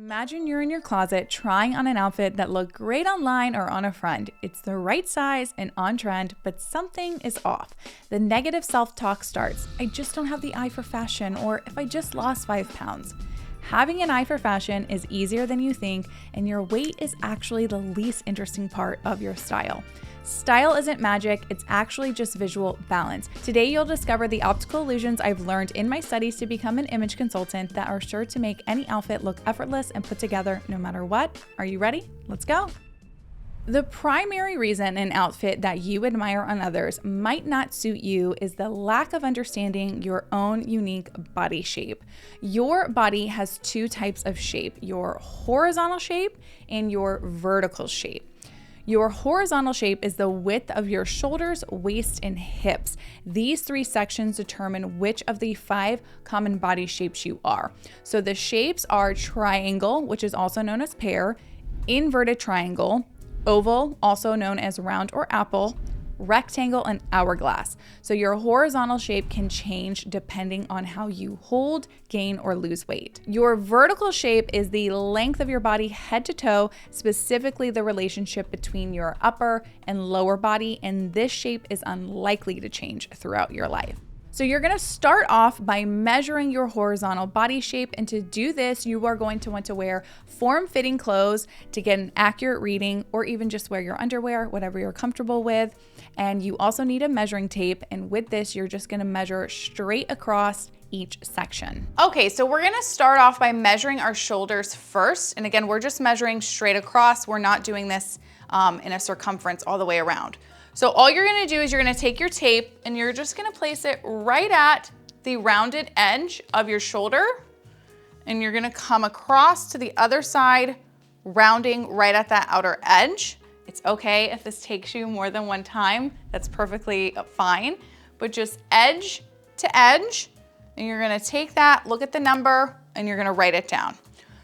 Imagine you're in your closet trying on an outfit that looked great online or on a friend. It's the right size and on trend, but something is off. The negative self-talk starts. I just don't have the eye for fashion, or if I just lost 5 pounds. Having an eye for fashion is easier than you think, and your weight is actually the least interesting part of your style. Style isn't magic, it's actually just visual balance. Today you'll discover the optical illusions I've learned in my studies to become an image consultant that are sure to make any outfit look effortless and put together no matter what. Are you ready? Let's go! The primary reason an outfit that you admire on others might not suit you is the lack of understanding your own unique body shape. Your body has 2 types of shape, your horizontal shape and your vertical shape. Your horizontal shape is the width of your shoulders, waist, and hips. These 3 sections determine which of the 5 common body shapes you are. So the shapes are triangle, which is also known as pear, inverted triangle, oval, also known as round or apple, rectangle, and hourglass. So your horizontal shape can change depending on how you hold, gain, or lose weight. Your vertical shape is the length of your body head to toe, specifically the relationship between your upper and lower body, and this shape is unlikely to change throughout your life. So you're gonna start off by measuring your horizontal body shape, and to do this, you are going to want to wear form-fitting clothes to get an accurate reading, or even just wear your underwear, whatever you're comfortable with. And you also need a measuring tape, and with this, you're just gonna measure straight across each section. Okay, so we're gonna start off by measuring our shoulders first. And again, we're just measuring straight across. We're not doing this in a circumference all the way around. So all you're gonna do is you're gonna take your tape and you're just gonna place it right at the rounded edge of your shoulder. And you're gonna come across to the other side, rounding right at that outer edge. It's okay if this takes you more than one time, that's perfectly fine. But just edge to edge, and you're gonna take that, look at the number, and you're gonna write it down.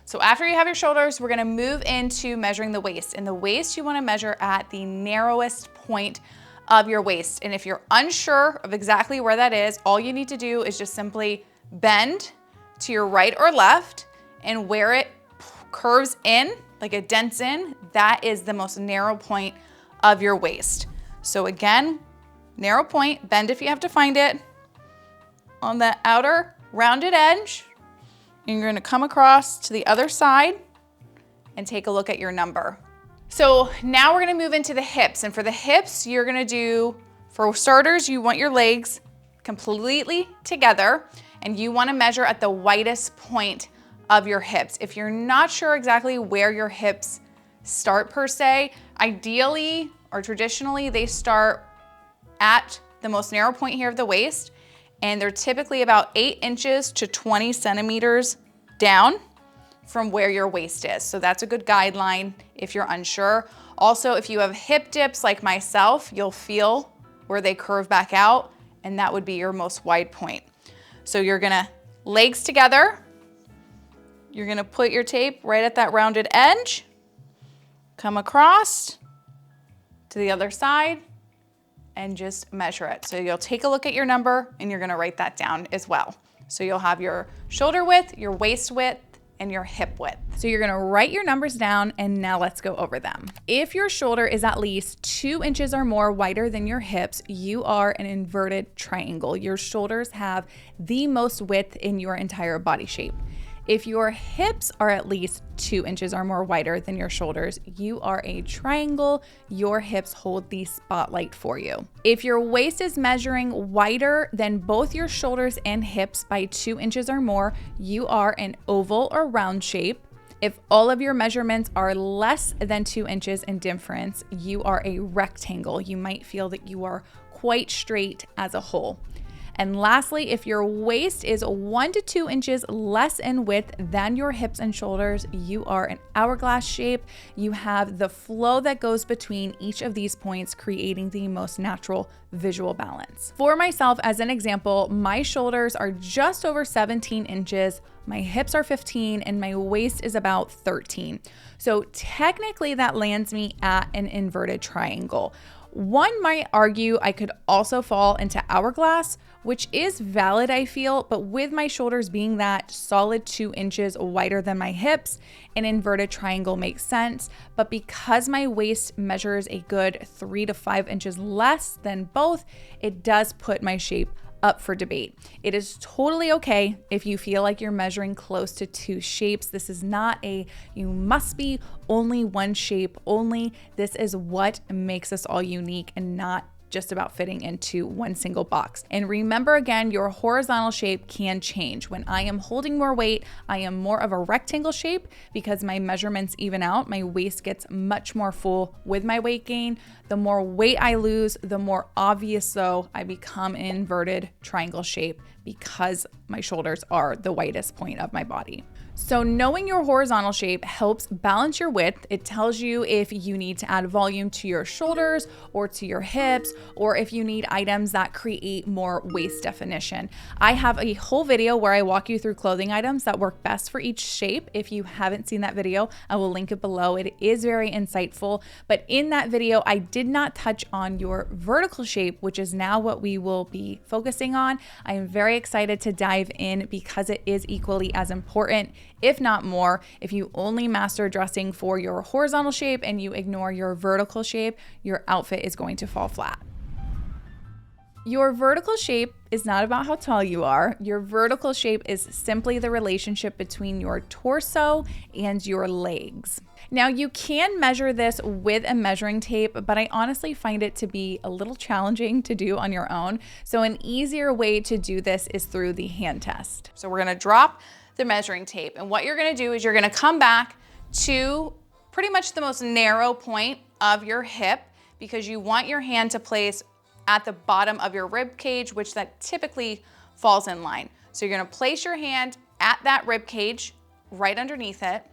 So after you have your shoulders, we're gonna move into measuring the waist. And the waist you wanna measure at the narrowest point of your waist. And if you're unsure of exactly where that is, all you need to do is just simply bend to your right or left, and where it curves in, like it dents in, that is the most narrow point of your waist. So again, narrow point, bend if you have to find it, on the outer rounded edge. And you're gonna come across to the other side and take a look at your number. So now we're gonna move into the hips. And for the hips, you're gonna do, for starters, you want your legs completely together, and you wanna measure at the widest point of your hips. If you're not sure exactly where your hips start per se, ideally or traditionally, they start at the most narrow point here of the waist, and they're typically about 8 inches to 20 centimeters down from where your waist is. So that's a good guideline if you're unsure. Also, if you have hip dips like myself, you'll feel where they curve back out, and that would be your most wide point. So you're gonna, legs together, you're gonna put your tape right at that rounded edge, come across to the other side, and just measure it. So you'll take a look at your number and you're gonna write that down as well. So you'll have your shoulder width, your waist width, and your hip width. So you're gonna write your numbers down, and now let's go over them. If your shoulder is at least 2 inches or more wider than your hips, you are an inverted triangle. Your shoulders have the most width in your entire body shape. If your hips are at least 2 inches or more wider than your shoulders, you are a triangle. Your hips hold the spotlight for you. If your waist is measuring wider than both your shoulders and hips by 2 inches or more, you are an oval or round shape. If all of your measurements are less than 2 inches in difference, you are a rectangle. You might feel that you are quite straight as a whole. And lastly, if your waist is 1 to 2 inches less in width than your hips and shoulders, you are an hourglass shape. You have the flow that goes between each of these points, creating the most natural visual balance. For myself, as an example, my shoulders are just over 17 inches, my hips are 15, and my waist is about 13. So technically that lands me at an inverted triangle. One might argue I could also fall into hourglass, which is valid, I feel, but with my shoulders being that solid 2 inches wider than my hips, an inverted triangle makes sense. But because my waist measures a good 3 to 5 inches less than both, it does put my shape up for debate. It is totally okay if you feel like you're measuring close to 2 shapes. This is not a you must be only one shape only. This is what makes us all unique and not just about fitting into one single box. And remember again, your horizontal shape can change. When I am holding more weight, I am more of a rectangle shape because my measurements even out. My waist gets much more full with my weight gain. The more weight I lose, the more obvious though I become an inverted triangle shape because my shoulders are the widest point of my body. So knowing your horizontal shape helps balance your width. It tells you if you need to add volume to your shoulders or to your hips, or if you need items that create more waist definition. I have a whole video where I walk you through clothing items that work best for each shape. If you haven't seen that video, I will link it below. It is very insightful, but in that video, I did not touch on your vertical shape, which is now what we will be focusing on. I am very excited to dive in because it is equally as important, if not more. If you only master dressing for your horizontal shape and you ignore your vertical shape, your outfit is going to fall flat. Your vertical shape is not about how tall you are. Your vertical shape is simply the relationship between your torso and your legs. Now, you can measure this with a measuring tape, but I honestly find it to be a little challenging to do on your own. So an easier way to do this is through the hand test. So we're gonna drop the measuring tape, and what you're gonna do is you're gonna come back to pretty much the most narrow point of your hip, because you want your hand to place at the bottom of your rib cage, which that typically falls in line. So you're gonna place your hand at that rib cage right underneath it,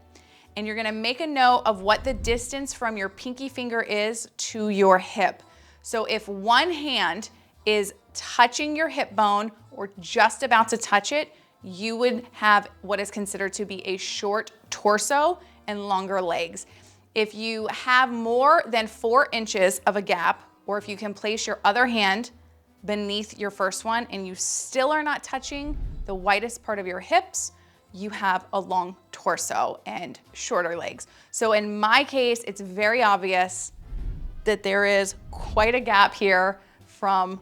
and you're gonna make a note of what the distance from your pinky finger is to your hip. So if one hand is touching your hip bone or just about to touch it, you would have what is considered to be a short torso and longer legs. If you have more than 4 inches of a gap, or if you can place your other hand beneath your first one and you still are not touching the widest part of your hips, you have a long torso and shorter legs. So in my case, it's very obvious that there is quite a gap here from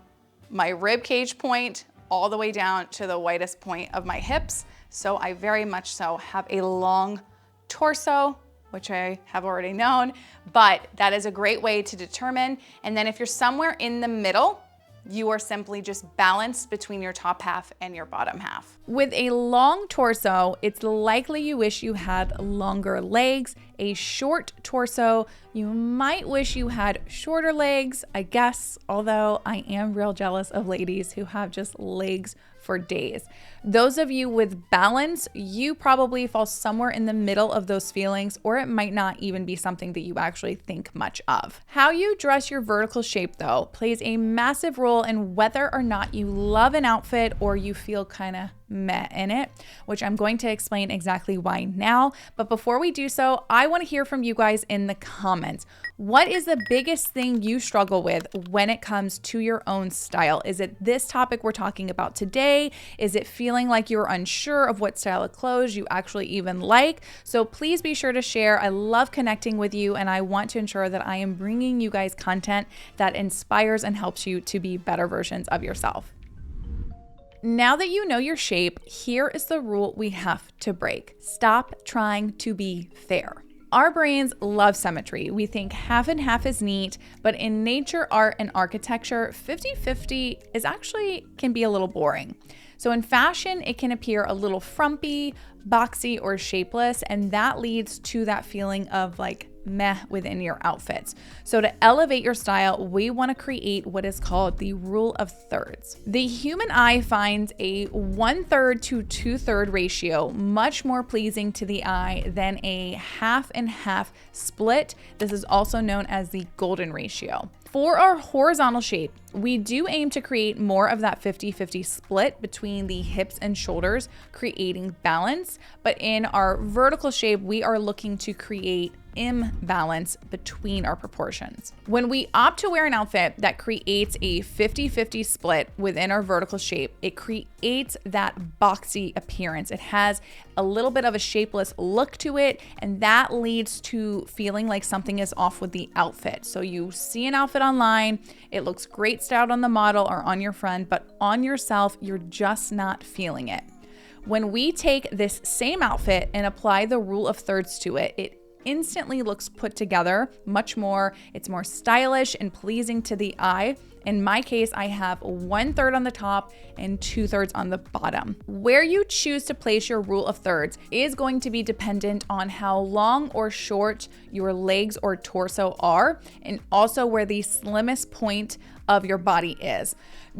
my rib cage point all the way down to the widest point of my hips. So I very much so have a long torso, which I have already known, but that is a great way to determine. And then if you're somewhere in the middle, you are simply just balanced between your top half and your bottom half. With a long torso, it's likely you wish you had longer legs. A short torso, you might wish you had shorter legs, I guess, although I am real jealous of ladies who have just legs for days. Those of you with balance, you probably fall somewhere in the middle of those feelings, or it might not even be something that you actually think much of. How you dress your vertical shape, though, plays a massive role in whether or not you love an outfit or you feel kind of meh in it, which I'm going to explain exactly why now. But before we do so, I want to hear from you guys in the comments. What is the biggest thing you struggle with when it comes to your own style? Is it this topic we're talking about today? Is it feeling like you're unsure of what style of clothes you actually even like? So please be sure to share. I love connecting with you, and I want to ensure that I am bringing you guys content that inspires and helps you to be better versions of yourself. Now that you know your shape, here is the rule we have to break. Stop trying to be fair. Our brains love symmetry. We think half and half is neat, but in nature, art, and architecture, 50-50 is actually can be a little boring. So in fashion, it can appear a little frumpy, boxy, or shapeless, and that leads to that feeling of like meh within your outfits. So to elevate your style, we want to create what is called the rule of thirds. The human eye finds a 1/3 to 2/3 ratio much more pleasing to the eye than a half and half split. This is also known as the golden ratio. For our horizontal shape, we do aim to create more of that 50-50 split between the hips and shoulders, creating balance. But in our vertical shape, we are looking to create imbalance between our proportions. When we opt to wear an outfit that creates a 50-50 split within our vertical shape, it creates that boxy appearance. It has a little bit of a shapeless look to it, and that leads to feeling like something is off with the outfit. So you see an outfit online, it looks great styled on the model or on your friend, but on yourself, you're just not feeling it. When we take this same outfit and apply the rule of thirds to it, it instantly looks put together much more. It's more stylish and pleasing to the eye. In my case, I have 1/3 on the top and 2/3 on the bottom. Where you choose to place your rule of thirds is going to be dependent on how long or short your legs or torso are, and also where the slimmest point of your body is.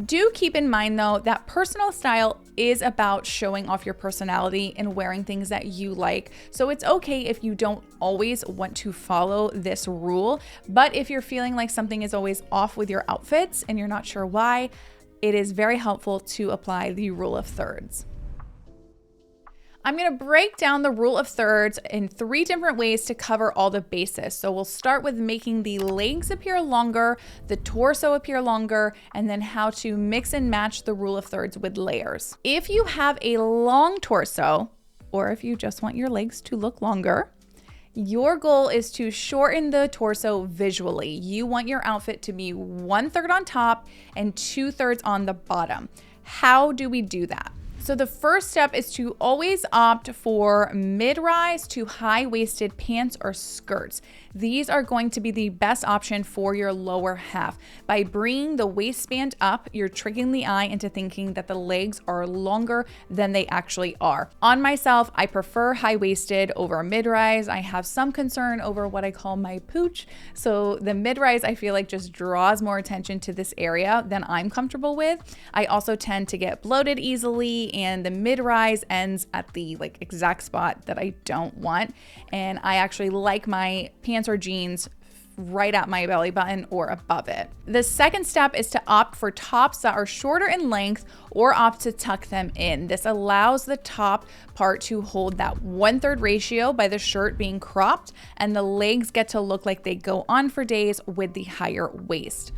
Do keep in mind though that personal style is about showing off your personality and wearing things that you like. So it's okay if you don't always want to follow this rule, but if you're feeling like something is always off with your outfits and you're not sure why, it is very helpful to apply the rule of thirds. I'm going to break down the rule of thirds in 3 different ways to cover all the bases. So we'll start with making the legs appear longer, the torso appear longer, and then how to mix and match the rule of thirds with layers. If you have a long torso, or if you just want your legs to look longer, your goal is to shorten the torso visually. You want your outfit to be 1/3 on top and 2/3 on the bottom. How do we do that? So the first step is to always opt for mid-rise to high-waisted pants or skirts. These are going to be the best option for your lower half. By bringing the waistband up, you're tricking the eye into thinking that the legs are longer than they actually are. On myself, I prefer high-waisted over mid-rise. I have some concern over what I call my pooch. So the mid-rise, I feel like just draws more attention to this area than I'm comfortable with. I also tend to get bloated easily, and the mid-rise ends at the exact spot that I don't want. And I actually like my pants or jeans right at my belly button or above it. The second step is to opt for tops that are shorter in length or opt to tuck them in. This allows the top part to hold that 1/3 ratio by the shirt being cropped, and the legs get to look like they go on for days with the higher waist.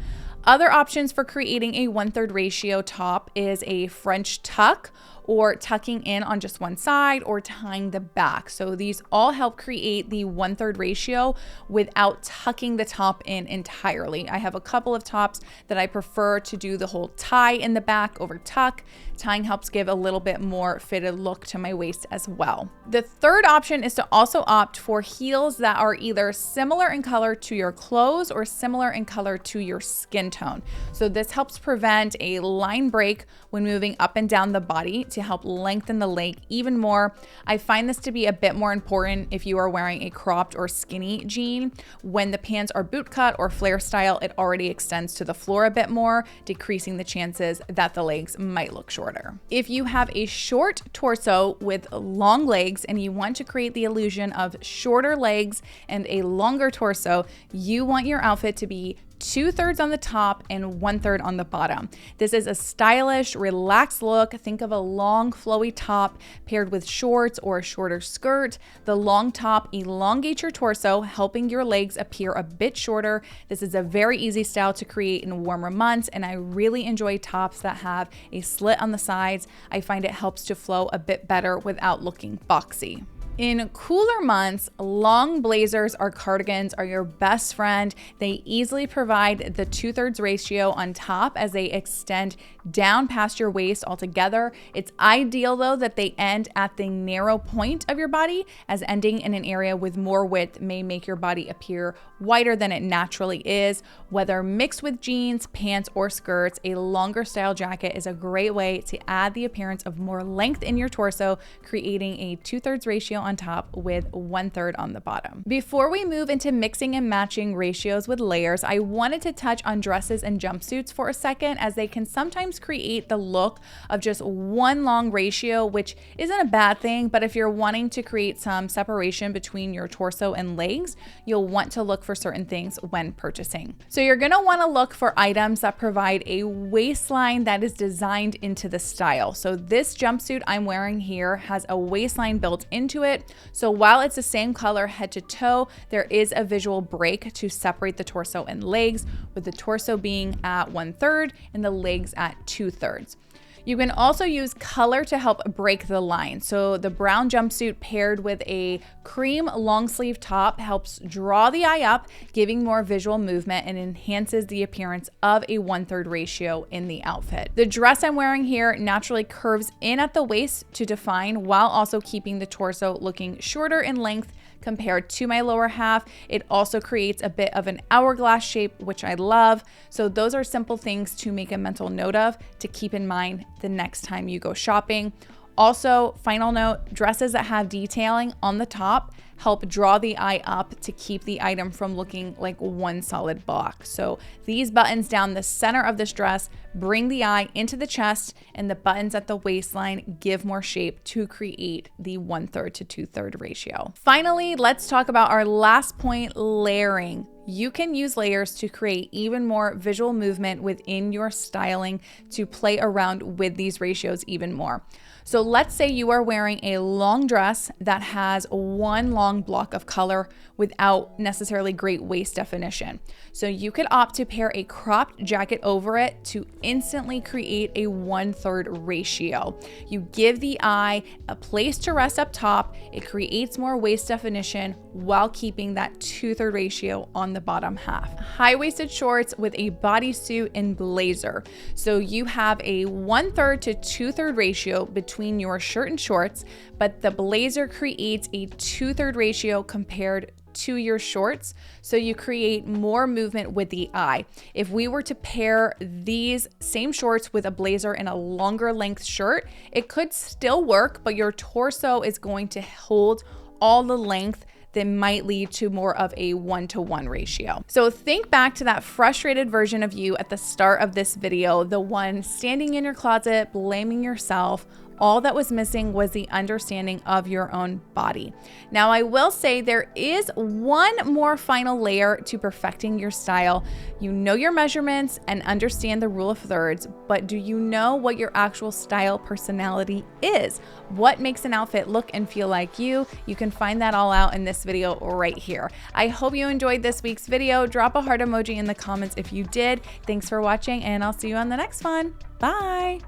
Other options for creating a 1/3 ratio top is a French tuck, or tucking in on just one side, or tying the back. So these all help create the 1/3 ratio without tucking the top in entirely. I have a couple of tops that I prefer to do the whole tie in the back over tuck. Tying helps give a little bit more fitted look to my waist as well. The third option is to also opt for heels that are either similar in color to your clothes or similar in color to your skin tone. So this helps prevent a line break when moving up and down the body to help lengthen the leg even more. I find this to be a bit more important if you are wearing a cropped or skinny jean. When the pants are boot cut or flare style, it already extends to the floor a bit more, decreasing the chances that the legs might look shorter. If you have a short torso with long legs and you want to create the illusion of shorter legs and a longer torso, you want your outfit to be 2/3 on the top and 1/3 on the bottom. This is a stylish, relaxed look. Think of a long, flowy top paired with shorts or a shorter skirt. The long top elongates your torso, helping your legs appear a bit shorter. This is a very easy style to create in warmer months, and I really enjoy tops that have a slit on the sides. I find it helps to flow a bit better without looking boxy. In cooler months, long blazers or cardigans are your best friend. They easily provide the 2/3 ratio on top as they extend down past your waist altogether. It's ideal though that they end at the narrow point of your body, as ending in an area with more width may make your body appear wider than it naturally is. Whether mixed with jeans, pants, or skirts, a longer style jacket is a great way to add the appearance of more length in your torso, creating a 2/3 ratio on top with 1/3 on the bottom. Before we move into mixing and matching ratios with layers, I wanted to touch on dresses and jumpsuits for a second, as they can sometimes create the look of just one long ratio, which isn't a bad thing, but if you're wanting to create some separation between your torso and legs, you'll want to look for certain things when purchasing. So you're gonna wanna look for items that provide a waistline that is designed into the style. So this jumpsuit I'm wearing here has a waistline built into it, outfit. So while it's the same color head to toe, there is a visual break to separate the torso and legs, with the torso being at 1/3 and the legs at 2/3. You can also use color to help break the line. So the brown jumpsuit paired with a cream long sleeve top helps draw the eye up, giving more visual movement and enhances the appearance of a 1/3 ratio in the outfit. The dress I'm wearing here naturally curves in at the waist to define, while also keeping the torso looking shorter in length compared to my lower half. It also creates a bit of an hourglass shape, which I love. So those are simple things to make a mental note of to keep in mind the next time you go shopping. Also, final note, dresses that have detailing on the top help draw the eye up to keep the item from looking like one solid block. So these buttons down the center of this dress bring the eye into the chest, and the buttons at the waistline give more shape to create the 1/3 to 2/3 ratio. Finally, let's talk about our last point, layering. You can use layers to create even more visual movement within your styling to play around with these ratios even more. So let's say you are wearing a long dress that has one long block of color without necessarily great waist definition. So you could opt to pair a cropped jacket over it to instantly create a 1/3 ratio. You give the eye a place to rest up top. It creates more waist definition while keeping that 2/3 ratio on the bottom half. High-waisted shorts with a bodysuit and blazer. So you have a 1/3 to 2/3 ratio between your shirt and shorts, but the blazer creates a 2/3 ratio compared to your shorts, so you create more movement with the eye. If we were to pair these same shorts with a blazer and a longer length shirt, it could still work, but your torso is going to hold all the length that might lead to more of a 1-to-1 ratio. So think back to that frustrated version of you at the start of this video, the one standing in your closet, blaming yourself. All that was missing was the understanding of your own body. Now, I will say there is one more final layer to perfecting your style. You know your measurements and understand the rule of thirds, but do you know what your actual style personality is? What makes an outfit look and feel like you? You can find that all out in this video right here. I hope you enjoyed this week's video. Drop a heart emoji in the comments if you did. Thanks for watching, and I'll see you on the next one. Bye.